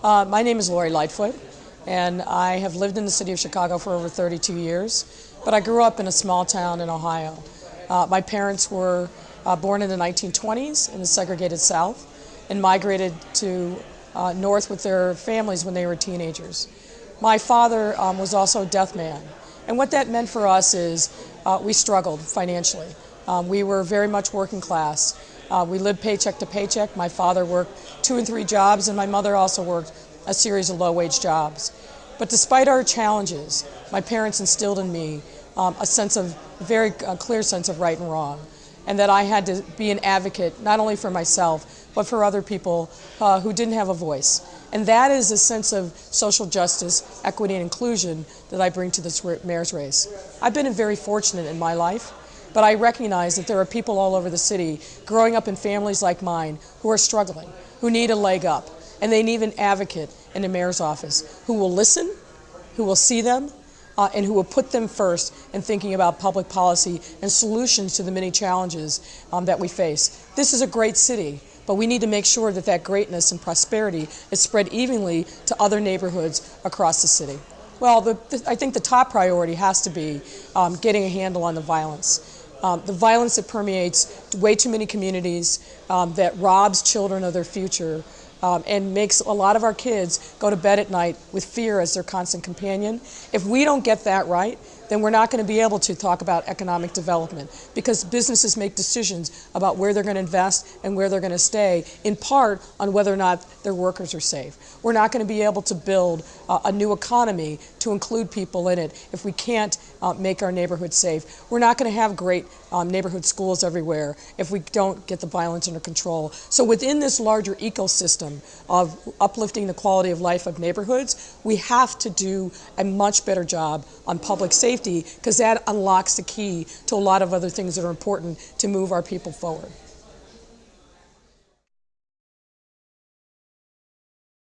My name is Lightfoot, and I have lived in the city of Chicago for over 32 years, but I grew up in a small town in Ohio. My parents were born in the 1920s in the segregated South and migrated to north with their families when they were teenagers. My father was also a deaf man, and what that meant for us is we struggled financially. We were very much working class. We lived paycheck to paycheck. My father worked 2 and 3 jobs, and my mother also worked a series of low-wage jobs. But despite our challenges, my parents instilled in me a very clear sense of right and wrong, and that I had to be an advocate not only for myself, but for other people who didn't have a voice. And that is a sense of social justice, equity, and inclusion that I bring to this mayor's race. I've been very fortunate in my life, but I recognize that there are people all over the city growing up in families like mine who are struggling, who need a leg up, and they need an advocate in the mayor's office who will listen, who will see them, and who will put them first in thinking about public policy and solutions to the many challenges that we face. This is a great city, but we need to make sure that that greatness and prosperity is spread evenly to other neighborhoods across the city. Well, I think the top priority has to be getting a handle on the violence. The violence that permeates way too many communities, that robs children of their future, and makes a lot of our kids go to bed at night with fear as their constant companion. If we don't get that right, then we're not going to be able to talk about economic development, because businesses make decisions about where they're going to invest and where they're going to stay, in part on whether or not their workers are safe. We're not going to be able to build a new economy to include people in it if we can't make our neighborhoods safe. We're not going to have great neighborhood schools everywhere if we don't get the violence under control. So within this larger ecosystem of uplifting the quality of life of neighborhoods, we have to do a much better job on public safety, because that unlocks the key to a lot of other things that are important to move our people forward.